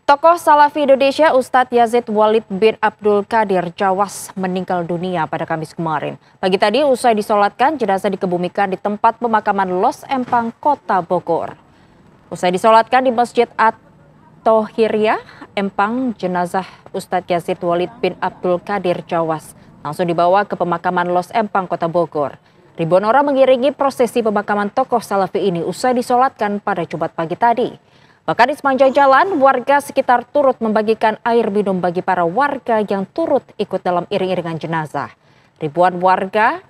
Tokoh Salafi Indonesia Ustadz Yazid Walid bin Abdul Qadir Jawas meninggal dunia pada Kamis kemarin. Pagi tadi usai disolatkan, jenazah dikebumikan di tempat pemakaman Los Empang, Kota Bogor. Usai disolatkan di Masjid At-Thohiriyah, Empang, jenazah Ustadz Yazid Walid bin Abdul Qadir Jawas langsung dibawa ke pemakaman Los Empang, Kota Bogor. Ribuan orang mengiringi prosesi pemakaman tokoh Salafi ini usai disolatkan pada Jumat pagi tadi. Bahkan di sepanjang jalan, warga sekitar turut membagikan air minum bagi para warga yang turut ikut dalam iring-iringan jenazah. Ribuan warga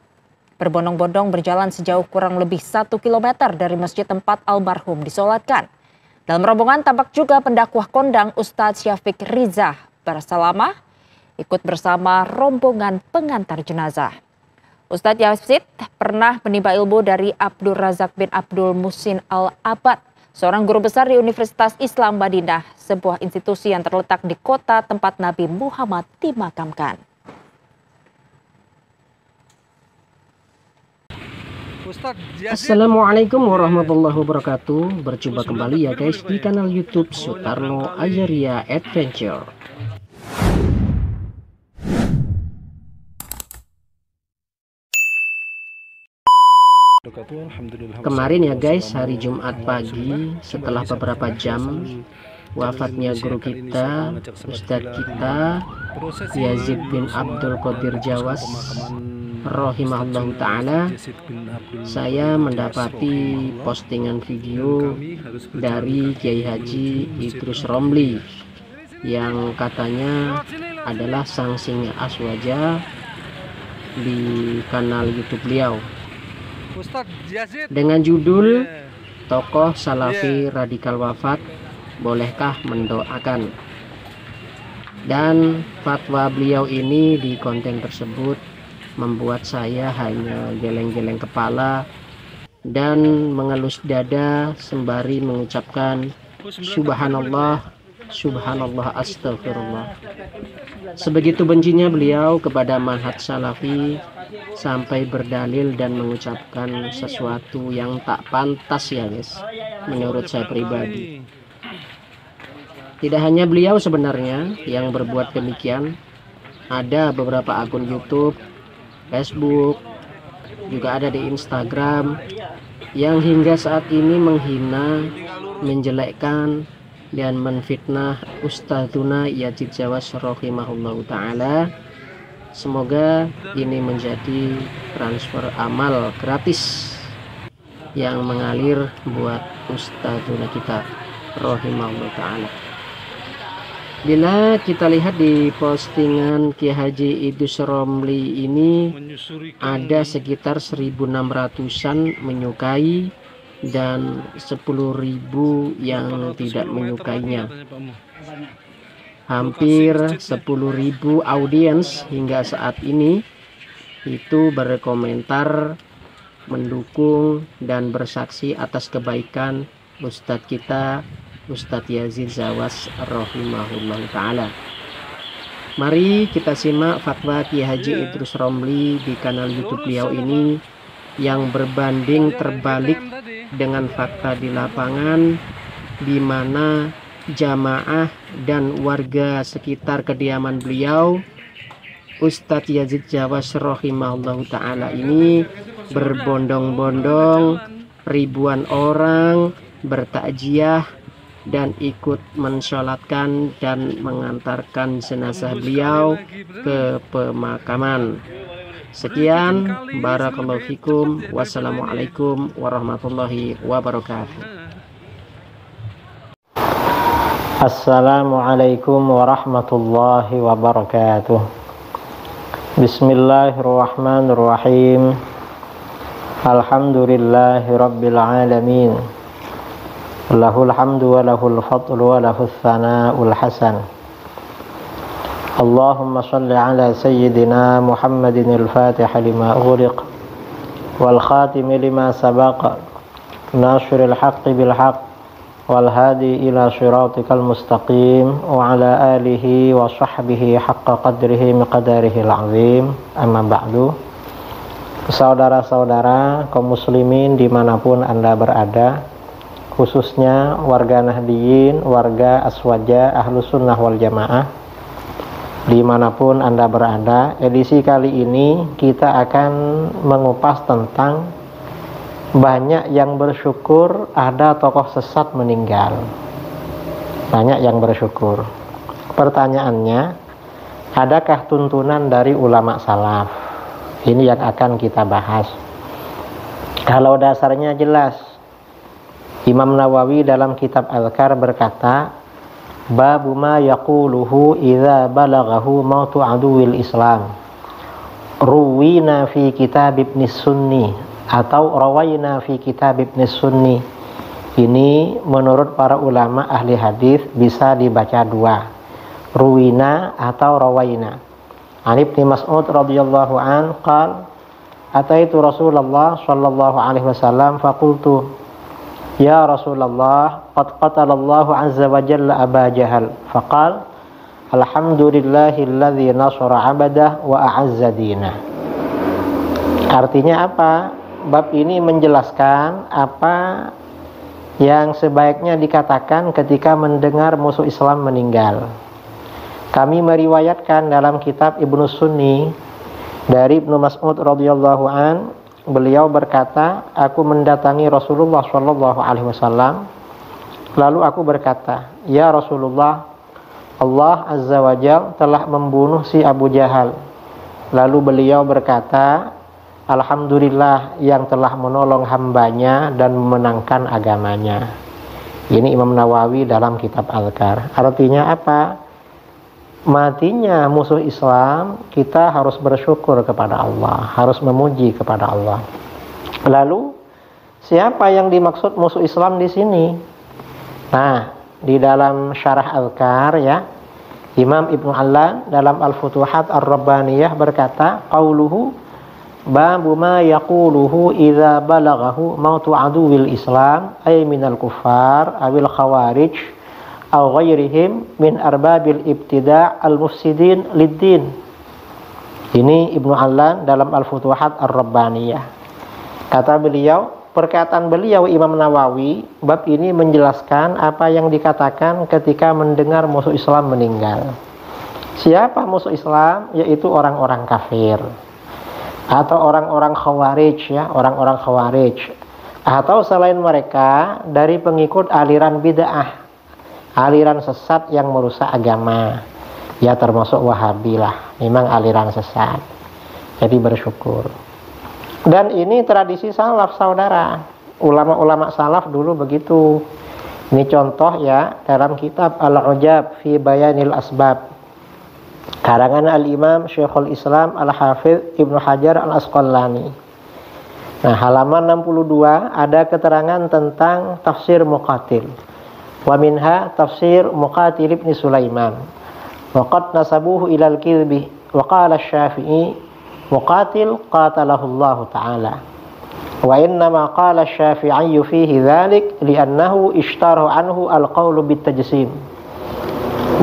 berbondong-bondong berjalan sejauh kurang lebih 1 kilometer dari masjid tempat almarhum disolatkan. Dalam rombongan tampak juga pendakwah kondang Ustadz Syafiq Riza Bersalamah ikut bersama rombongan pengantar jenazah. Ustadz Yazid pernah menimba ilmu dari Abdul Razak bin Abdul Muhsin Al-Abad, seorang guru besar di Universitas Islam Madinah, sebuah institusi yang terletak di kota tempat Nabi Muhammad dimakamkan. Assalamualaikum warahmatullahi wabarakatuh. Berjumpa kembali ya guys di kanal YouTube Sutarno Ajaria Adventure. Kemarin ya guys, hari Jumat pagi, setelah beberapa jam wafatnya guru kita, Ustadz kita Yazid bin Abdul Qadir Jawas rahimahullah ta'ala, saya mendapati postingan video dari Kiai Haji Idrus Romli yang katanya adalah sang singa aswaja di kanal YouTube beliau dengan judul "Tokoh Salafi Radikal Wafat, Bolehkah Mendoakan?" Dan fatwa beliau ini di konten tersebut membuat saya hanya geleng-geleng kepala dan mengelus dada sembari mengucapkan subhanallah, subhanallah, astagfirullah. Sebegitu bencinya beliau kepada manhaj salafi sampai berdalil dan mengucapkan sesuatu yang tak pantas ya guys, menurut saya pribadi. Tidak hanya beliau sebenarnya yang berbuat demikian, ada beberapa akun YouTube, Facebook, juga ada di Instagram yang hingga saat ini menghina, menjelekkan dan menfitnah Ustadzuna Yazid Jawas rahimahullahu ta'ala. Semoga ini menjadi transfer amal gratis yang mengalir buat Ustadzuna kita rahimahullahu ta'ala. Bila kita lihat di postingan Kiai Haji Idrus Romli ini, ada sekitar 1.600-an menyukai dan 10.000 yang tidak menyukainya. Hampir 10.000 audiens hingga saat ini itu berkomentar mendukung dan bersaksi atas kebaikan Ustadz kita, Ustadz Yazid Jawas rahimahullah ta'ala. Mari kita simak fatwa Kiai Haji Idrus Romli di kanal YouTube beliau ini yang berbanding terbalik dengan fakta di lapangan, di mana jamaah dan warga sekitar kediaman beliau Ustadz Yazid Jawas rahimahullah ta'ala ini berbondong-bondong, ribuan orang bertakziah dan ikut mensolatkan dan mengantarkan jenazah beliau ke pemakaman. Sekian, barakallahu fikum, wassalamualaikum warahmatullahi wabarakatuh. Assalamualaikum warahmatullahi wabarakatuh. Bismillahirrahmanirrahim. Alhamdulillahi rabbil alamin. Lahul hamdu wa lahul fadlu wa lahul thana'ul hasan. Allahumma salli ala sayyidina Muhammadin al-Fatih lima ughliq wal khatim lima sabaqa nasiril haqqi bil haqq wal hadi ila siratikal mustaqim wa ala alihi wa sahbihi haqqa qadrihi miqdarihi al-azim. Amma ba'du. Saudara-saudara kaum muslimin dimanapun Anda berada, khususnya warga Nahdiyin, warga Aswaja, Ahlus Sunnah wal Jamaah, dimanapun Anda berada. Edisi kali ini kita akan mengupas tentang banyak yang bersyukur ada tokoh sesat meninggal. Banyak yang bersyukur. Pertanyaannya, adakah tuntunan dari ulama salaf? Ini yang akan kita bahas. Kalau dasarnya jelas, Imam Nawawi dalam kitab Al-Kar berkata, babu ma yaquluhu idza balaghahu mautu aduwil Islam, ruwina fi kitab Ibn Sunni, atau rawaina fi kitab Ibn Sunni. Ini menurut para ulama ahli hadis bisa dibaca dua, ruwina atau rawaina. An Ibnu Mas'ud radhiyallahu an qala ataitu Rasulullah sallallahu alaihi wasallam faqultu ya Rasulullah qad qatalallahu azza wa jalla Aba Jahal faqal alhamdulillahilladzi nasara 'abdah wa a'azza dinah. Artinya apa? Bab ini menjelaskan apa yang sebaiknya dikatakan ketika mendengar musuh Islam meninggal. Kami meriwayatkan dalam kitab Ibnu Sunni dari Ibnu Mas'ud radhiyallahu an, beliau berkata, aku mendatangi Rasulullah sallallahu alaihi wasallam, lalu aku berkata, ya Rasulullah, Allah azza wa jalla telah membunuh si Abu Jahal. Lalu beliau berkata, alhamdulillah yang telah menolong hambanya dan memenangkan agamanya. Ini Imam Nawawi dalam kitab Al-Kar. Artinya apa? Matinya musuh Islam, kita harus bersyukur kepada Allah, harus memuji kepada Allah. Lalu, siapa yang dimaksud musuh Islam di sini? Nah, di dalam Syarah Al-Kar ya, Imam Ibnu Allan dalam Al-Futuhat Ar-Rabbaniyah berkata, qauluhu babu ma yaquluhu idza balaghahu mautu aduwil Islam ay minal kuffar awil khawarij aw ghairihim min arbabil ibtida' al-mufsidin lid-din. Ini Ibnu Allan dalam Al-Futuhat Ar-Rabbaniyah. Kata beliau, perkataan beliau Imam Nawawi, bab ini menjelaskan apa yang dikatakan ketika mendengar musuh Islam meninggal. Siapa musuh Islam? Yaitu orang-orang kafir atau orang-orang khawarij ya, orang-orang khawarij atau selain mereka dari pengikut aliran bid'ah, aliran sesat yang merusak agama, ya termasuk Wahabi lah, memang aliran sesat. Jadi bersyukur. Dan ini tradisi salaf saudara, ulama-ulama salaf dulu begitu. Ini contoh ya dalam kitab Al-Ujab fi Bayanil Asbab, karangan Al-Imam Syekhul Islam Al-Hafidh Ibnu Hajar Al-Asqalani. Nah, halaman 62 ada keterangan tentang tafsir Muqatil. Wa minha tafsir Muqatil ibn Sulaiman wa qad nasabuhu ila al-kidhbi wa qala asy-Syafi'i Muqatil qatalahu Allah ta'ala wa inna ma qala asy-Syafi'i fihi dzalik li'annahu ishtarahu anhu al-qawlu bit-tajsim.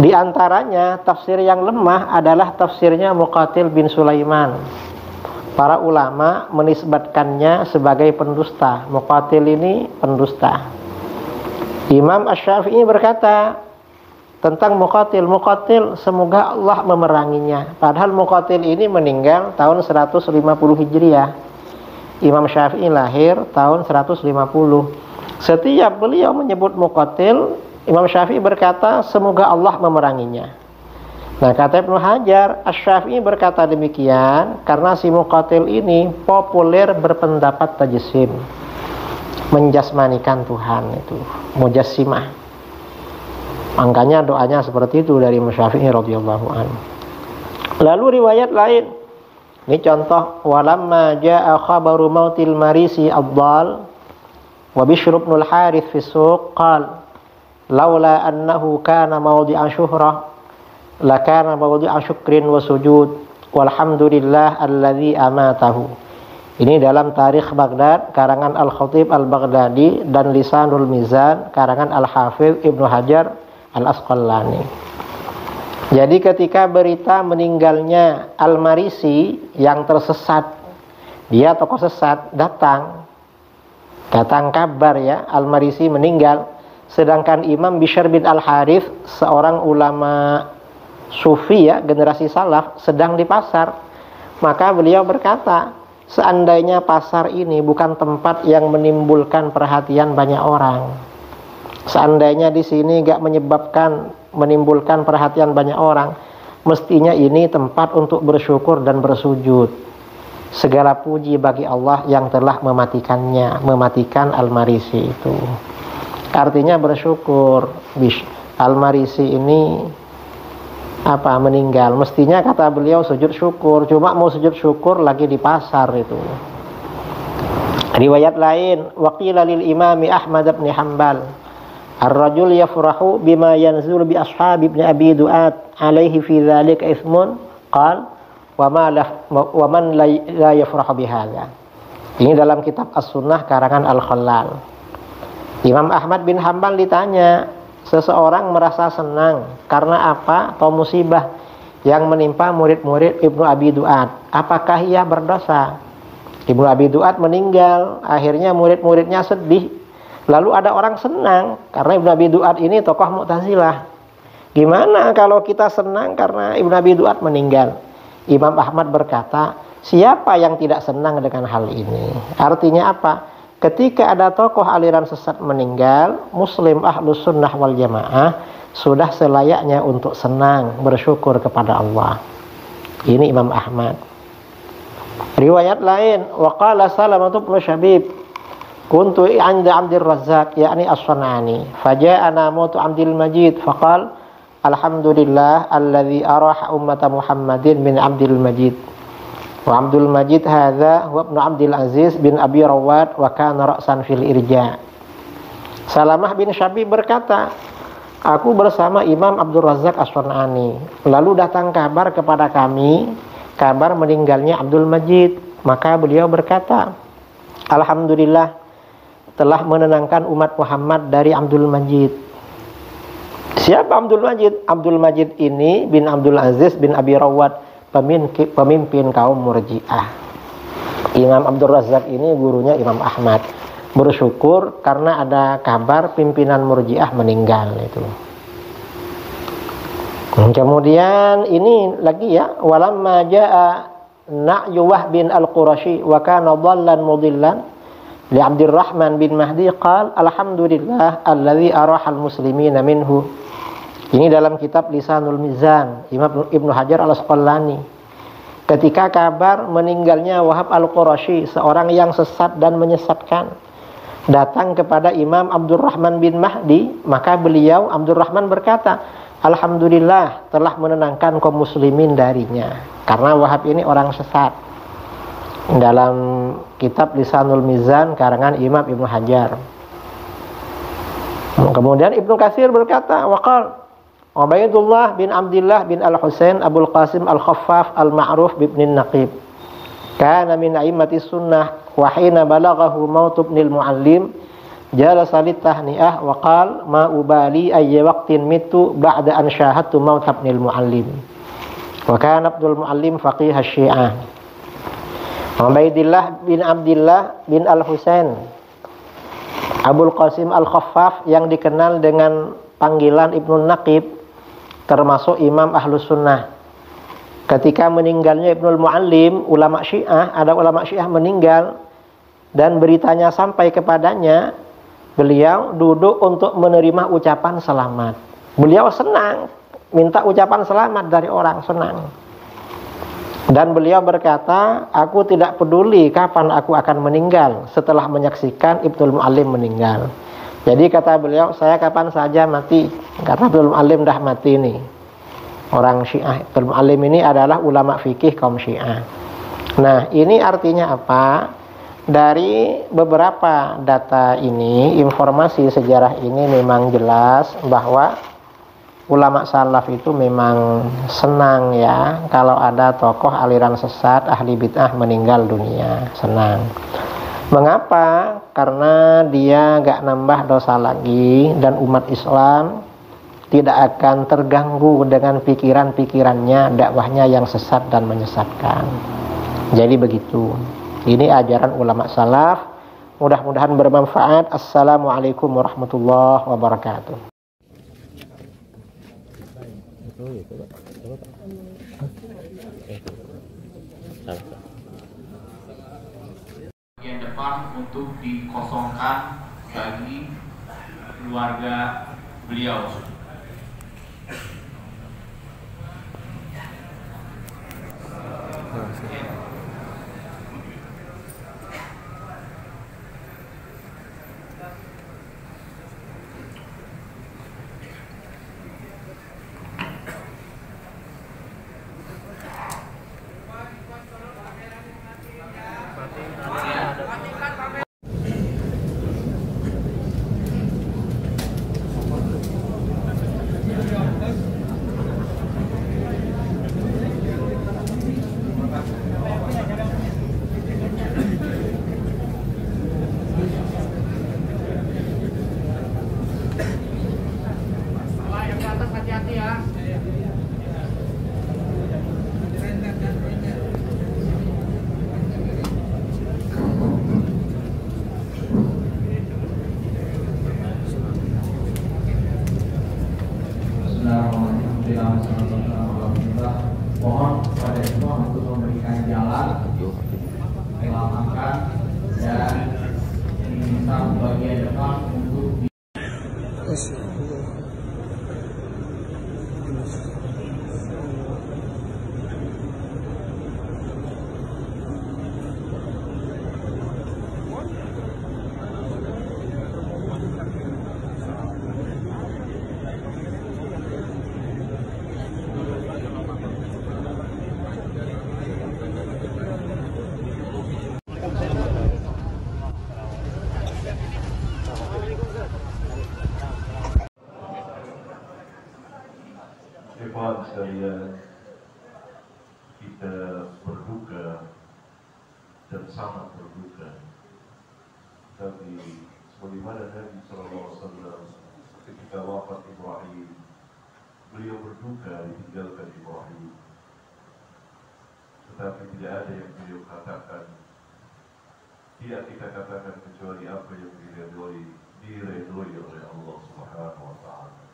Di antaranya tafsir yang lemah adalah tafsirnya Muqatil bin Sulaiman. Para ulama menisbatkannya sebagai pendusta. Muqatil ini pendusta. Imam Asy-Syafi'i berkata tentang Muqatil, semoga Allah memeranginya. Padahal Muqatil ini meninggal tahun 150 Hijriah. Imam Syafi'i lahir tahun 150. Setiap beliau menyebut Muqatil, Imam Syafi'i berkata semoga Allah memeranginya. Nah, kata Ibnu Hajar, Asy-Syafi'i berkata demikian karena si Muqatil ini populer berpendapat tajsim, menjasmanikan Tuhan, itu mujassimah. Makanya doanya seperti itu dari Imam Syafi'i radhiyallahu anhu. Lalu riwayat lain, ini contoh, walamma jaa khabaru mautil marisi ad-dal wa Bishr ibn al-Harith fi suq qala laula annahu kana mawdi'a syuhrah lakana mawdi'a syukrin wa sujud walhamdulillah alladzi amatahu. Ini dalam Tarikh Baghdad karangan Al-Khatib Al-Baghdadi dan Lisanul Mizan karangan Al-Hafidh Ibnu Hajar Al-Asqalani. Jadi ketika berita meninggalnya Al-Marisi yang tersesat, dia tokoh sesat, datang Datang kabar ya, Al-Marisi meninggal. Sedangkan Imam Bishr bin Al-Harith, seorang ulama sufi ya, generasi salaf, sedang di pasar. Maka beliau berkata, seandainya pasar ini bukan tempat yang menimbulkan perhatian banyak orang, seandainya di sini gak menimbulkan perhatian banyak orang, mestinya ini tempat untuk bersyukur dan bersujud. Segala puji bagi Allah yang telah mematikan Al-Marisi itu. Artinya bersyukur. Al-Marisi ini meninggal. Mestinya kata beliau sujud syukur. Cuma mau sujud syukur lagi di pasar itu. Riwayat lain, waqila lil imami Ahmad bin Hanbal, ar-rajul yafrahu bima yanzul bi ashabi ibn Abi Du'at alaihi fi dzalika ismun, qal wa man la yafrahu bihadza. Ini dalam kitab As-Sunnah karangan Al-Khallal. Imam Ahmad bin Hanbal ditanya, seseorang merasa senang karena apa? Atau musibah yang menimpa murid-murid Ibnu Abi Du'at, apakah ia berdosa? Ibnu Abi Du'at meninggal, akhirnya murid-muridnya sedih. Lalu ada orang senang karena Ibnu Abi Du'at ini tokoh Mu'tazilah. Gimana kalau kita senang karena Ibnu Abi Du'at meninggal? Imam Ahmad berkata, siapa yang tidak senang dengan hal ini? Artinya apa? Ketika ada tokoh aliran sesat meninggal, Muslim Ahlus Sunnah wal Jamaah sudah selayaknya untuk senang, bersyukur kepada Allah. Ini Imam Ahmad. Riwayat lain, waqala Salamah bin Syabib, kuntu 'inda Abdul Razzaq yakni As-San'ani, faja'ana mautu Abdul Majid faqal alhamdulillah alladzi araha ummata Muhammadin min Abdul Majid. Wa Abdul Majid hadza huwa ibnu Abdul Aziz bin Abi Rawad wa kana ra'san fil irja. Salamah bin Syabib berkata, aku bersama Imam Abdul Razzaq As-San'ani, lalu datang kabar kepada kami, kabar meninggalnya Abdul Majid. Maka beliau berkata, alhamdulillah telah menenangkan umat Muhammad dari Abdul Majid. Siapa Abdul Majid? Abdul Majid ini bin Abdul Aziz bin Abi Rawad, pemimpin kaum Murji'ah. Imam Abdul Razzaq ini gurunya Imam Ahmad. Bersyukur karena ada kabar pimpinan Murji'ah meninggal itu. Kemudian ini lagi ya, walamma jaa Na'yu bin Al-Qurashi wa kana dhallan mudillan li Abdurrahman bin Mahdi qal alhamdulillah alladzi arahal muslimina minhu. Ini dalam kitab Lisanul Mizan Imam Ibnu Hajar Al-Asqalani. Ketika kabar meninggalnya Wahab Al-Qurashi, seorang yang sesat dan menyesatkan, datang kepada Imam Abdurrahman bin Mahdi, maka beliau Abdurrahman berkata, alhamdulillah telah menenangkan kaum muslimin darinya, karena Wahab ini orang sesat. Dalam kitab Lisanul Mizan karangan Imam Ibnu Hajar. Kemudian Ibnu Katsir berkata, waqal Ubaidullah bin Abdullah bin Al-Husain Abul Qasim Al-Khaffaf Al-Ma'ruf bin Naqib kana min a'immati sunnah wa hina balaghahu maut ibn al-Muallim jalasa litahni'ah wa qala ma ubali ayya waqtin mitu ba'da an syahadtu maut ibn al-Muallim wa kana Abdul Muallim faqih asy-Syiah. Ubaidillah bin Abdullah bin Al-Husain Abul Qasim Al-Khaffaf yang dikenal dengan panggilan Ibnu Naqib, termasuk Imam Ahlus Sunnah. Ketika meninggalnya Ibnul Muallim, ulama Syiah, ada ulama Syiah meninggal dan beritanya sampai kepadanya, beliau duduk untuk menerima ucapan selamat. Beliau senang, minta ucapan selamat dari orang, senang. Dan beliau berkata, aku tidak peduli kapan aku akan meninggal setelah menyaksikan Ibnul Muallim meninggal. Jadi kata beliau, saya kapan saja mati, karena Ibnul Muallim dah mati nih. Orang Syiah, Ibnul Muallim ini adalah ulama fikih kaum Syiah. Nah, ini artinya apa? Dari beberapa data ini, informasi sejarah ini memang jelas bahwa ulama salaf itu memang senang ya kalau ada tokoh aliran sesat, ahli bid'ah meninggal dunia, senang. Mengapa? Karena dia gak nambah dosa lagi dan umat Islam tidak akan terganggu dengan pikiran-pikirannya, dakwahnya yang sesat dan menyesatkan. Jadi begitu. Ini ajaran ulama salaf Mudah-mudahan bermanfaat. Assalamualaikum warahmatullahi wabarakatuh. Bagian depan untuk dikosongkan bagi keluarga beliau. Mohon kepada semua untuk memberikan jalan, melapangkan dan diminta bagian depan untuk Ikhwan sekalian, kita berduka dan sangat berduka. Tapi sebagaimana Nabi SAW ketika wafat Ibrahim, beliau berduka ditinggalkan Ibrahim. Tetapi tidak ada yang beliau katakan, tidak kita katakan kecuali apa yang diridhoi oleh Allah Subhanahu wa Ta'ala.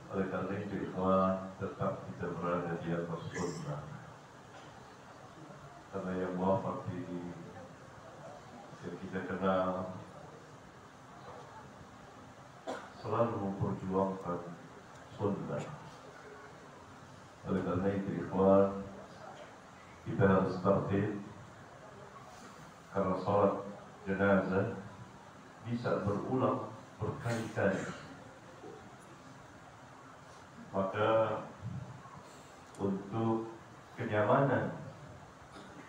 Oleh karena itu, ikhwan, tetap kita berada di atas sunnah. Karena yang wafat ini yang kita kenal selalu memperjuangkan sunnah. Oleh karena itu, ikhwan, kita harus tertib, karena salat jenazah bisa berulang berkali-kali. Maka untuk kenyamanan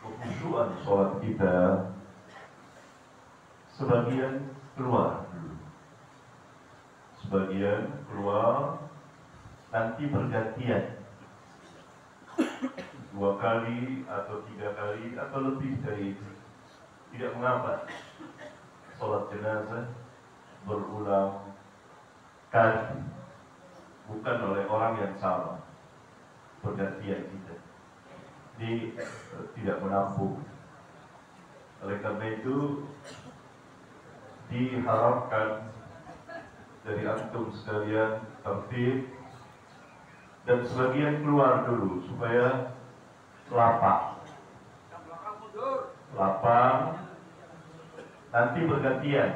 kekhusyuan sholat kita, sebagian keluar dulu, sebagian keluar, nanti bergantian 2 kali atau 3 kali atau lebih dari itu, tidak mengapa. Sholat jenazah berulang kali, bukan oleh orang yang sama, pergantian kita. Ini tidak menampung. Oleh karena itu diharapkan dari antum sekalian tertib dan sebagian keluar dulu supaya lapang, nanti bergantian,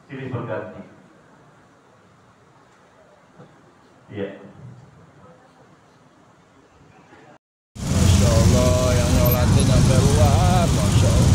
silih berganti. Iya. Masya Allah, yang nyolatin sampai luar, Masya Allah.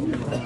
Allah.